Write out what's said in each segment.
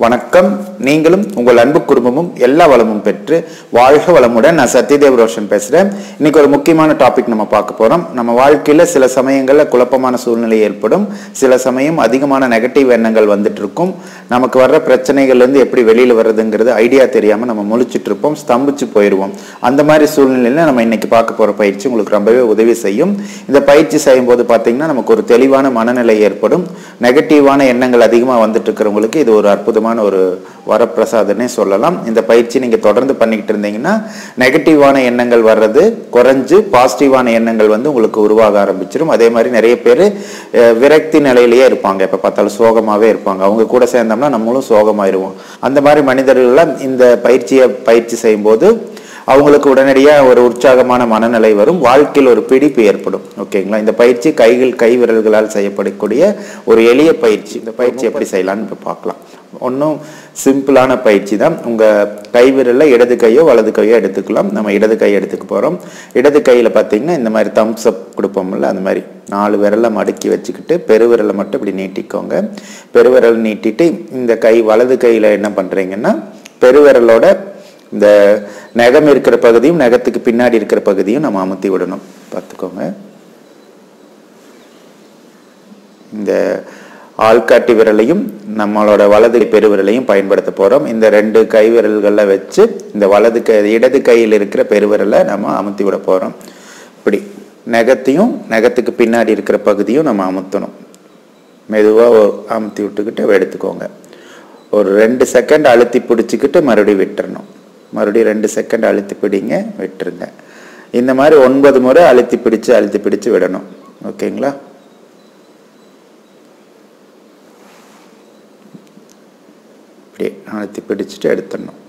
வணக்கம். நீங்களும் உங்கள் அன்பு குடும்பமும் எல்லா வளமும் பெற்று வாழ்க வளமுடன். நான் சத்யதேவ் ரோஷன் பேசுகிறேன். இன்னைக்கு ஒரு முக்கியமான டாபிக் நம்ம பார்க்க போகிறோம். நம்ம வாழ்க்கையில் சில சமயங்களில் குழப்பமான சூழ்நிலை ஏற்படும். சில சமயம் அதிகமான நெகட்டிவ் எண்ணங்கள் வந்துட்டு இருக்கும். நமக்கு வர்ற பிரச்சனைகள்லேருந்து எப்படி வெளியில் வர்றதுங்கிறது ஐடியா தெரியாமல் நம்ம முழிச்சிட்டு இருப்போம், ஸ்தம்பிச்சு போயிடுவோம். அந்த மாதிரி சூழ்நிலையில் நம்ம இன்னைக்கு பார்க்க போகிற பயிற்சி உங்களுக்கு ரொம்பவே உதவி செய்யும். இந்த பயிற்சி செய்யும்போது பார்த்தீங்கன்னா நமக்கு ஒரு தெளிவான மனநிலை ஏற்படும். நெகட்டிவான எண்ணங்கள் அதிகமாக வந்துட்டு இருக்கிறவங்களுக்கு இது ஒரு அற்புதமான ஒரு வரப்பிரசாதனே சொல்லலாம். இந்த பயிற்சி நீங்க தொடர்ந்து பண்ணிக்கிட்டு இருந்தீங்கன்னா நெகட்டிவான எண்ணங்கள் வர்றது குறைஞ்சு பாசிட்டிவான எண்ணங்கள் வந்து உங்களுக்கு உருவாக ஆரம்பிச்சிடும். அதே மாதிரி நிறைய பேர் விரக்தி நிலையிலேயே இருப்பாங்க, எப்ப பார்த்தாலும் சோகமாவே இருப்பாங்க. அவங்க கூட சேர்ந்தோம்னா நம்மளும் சோகமாயிருவோம். அந்த மாதிரி மனிதர்கள் இந்த பயிற்சி செய்யும் போது அவங்களுக்கு உடனடியாக ஒரு உற்சாகமான மனநிலை வரும், வாழ்க்கையில் ஒரு பிடிப்பு ஏற்படும். ஓகேங்களா? இந்த பயிற்சி கை விரல்களால் செய்யப்படக்கூடிய ஒரு எளிய பயிற்சி. இந்த பயிற்சி எப்படி செய்யலாம்னு இப்போ பார்க்கலாம். ஒன்றும் சிம்பிளான பயிற்சி தான். உங்கள் கை விரலில் இடது கையோ வலது கையோ எடுத்துக்கலாம். நம்ம இடது கை எடுத்துக்க போகிறோம். இடது கையில் பார்த்தீங்கன்னா இந்த மாதிரி தம்ஸ் அப் கொடுப்போம்ல, அந்த மாதிரி 4 விரலை மடக்கி வச்சுக்கிட்டு பெருவிரலை மட்டும் இப்படி நீட்டிக்கோங்க. பெருவிரல் நீட்டிட்டு இந்த கை வலது கையில் என்ன பண்ணுறீங்கன்னா பெருவிரலோட இந்த நகம் இருக்கிற பகுதியும் நகத்துக்கு பின்னாடி இருக்கிற பகுதியும் நம்ம அமுத்தி விடணும். பார்த்துக்கோங்க. இந்த ஆள்காட்டி விரலையும் நம்மளோட வலது பெருவிரலையும் பயன்படுத்த போகிறோம். இந்த 2 கை விரல்களில் வச்சு இந்த இடது கையில் இருக்கிற பெருவிரலை நம்ம அமுத்தி விட போகிறோம். இப்படி நகத்தையும் நகத்துக்கு பின்னாடி இருக்கிற பகுதியும் நம்ம அமுத்தணும். மெதுவாக அமுத்தி விட்டுக்கிட்டு எடுத்துக்கோங்க. ஒரு 2 செகண்ட் அழுத்தி பிடிச்சிக்கிட்டு மறுபடியும் விட்டுறணும். மறுபடியும் 2 செகண்ட் அழுத்தி பிடிங்க, விட்டுருங்க. இந்த மாதிரி 9 முறை அழுத்தி பிடிச்சு விடணும். ஓகேங்களா? இப்படி அழுத்தி பிடிச்சிட்டு எடுத்துடணும்.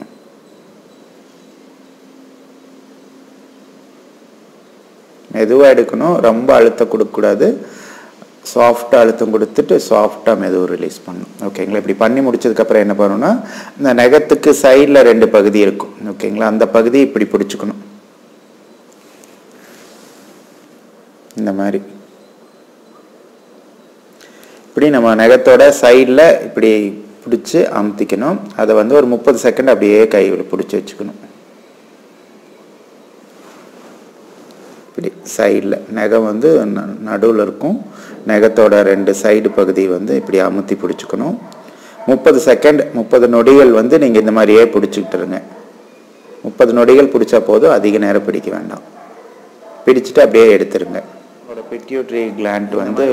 மெதுவாக எடுக்கணும், ரொம்ப அழுத்தம் கொடுக்கக்கூடாது. சாஃப்டாக அழுத்தம் கொடுத்துட்டு சாஃப்டாக மெதுவாக ரிலீஸ் பண்ணணும். ஓகேங்களா? இப்படி பண்ணி முடிச்சதுக்கப்புறம் என்ன பண்ணணும்னா இந்த நகத்துக்கு சைடில் 2 பகுதி இருக்கும். ஓகேங்களா? அந்த பகுதி இப்படி பிடிச்சிக்கணும். இந்த மாதிரி இப்படி நம்ம நகத்தோட சைடில் இப்படி பிடிச்சி அமுத்திக்கணும். அதை வந்து ஒரு 30 செகண்ட் அப்படியே கையில் பிடிச்சி வச்சுக்கணும். இப்படி சைடில் நகம் வந்து நடுவில் இருக்கும். நகத்தோட 2 சைடு பகுதி வந்து இப்படி அமுத்தி பிடிச்சிக்கணும். 30 செகண்ட் 30 நொடிகள் வந்து நீங்கள் இந்த மாதிரியே பிடிச்சிக்கிட்டுருங்க. 30 நொடிகள் பிடிச்சா போதும், அதிக நேரம் பிடிக்க வேண்டாம். பிடிச்சிட்டு அப்படியே எடுத்துருங்க. பிட்யூட்டரி கிளாண்ட் வந்து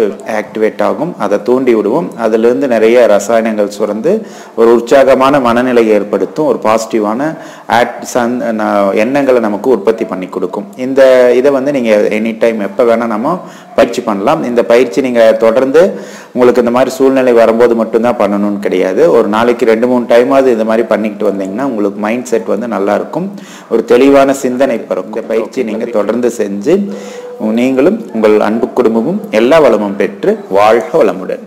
ஆக்டிவேட் ஆகும். அதை தூண்டி விடுவோம். அதிலிருந்து நிறைய ரசாயனங்கள் சுரந்து ஒரு உற்சாகமான மனநிலை ஏற்படுத்தும். ஒரு பாசிட்டிவான எண்ணங்களை நமக்கு உற்பத்தி பண்ணி கொடுக்கும். இந்த இதை வந்து நீங்கள் எனி டைம் எப்போ வேணால் நம்ம பயிற்சி பண்ணலாம். இந்த பயிற்சி நீங்கள் தொடர்ந்து உங்களுக்கு இந்த மாதிரி சூழ்நிலை வரும்போது மட்டும்தான் பண்ணணும்னு கிடையாது. ஒரு நாளைக்கு 2-3 டைமாவது இந்த மாதிரி பண்ணிக்கிட்டு வந்தீங்கன்னா உங்களுக்கு மைண்ட் செட் வந்து நல்லாயிருக்கும். ஒரு தெளிவான சிந்தனை பெறும். இந்த பயிற்சி நீங்கள் தொடர்ந்து செஞ்சு நீங்களும் உங்கள் அன்பு குடும்பமும் எல்லா வளமும் பெற்று வாழ்க வளமுடன்.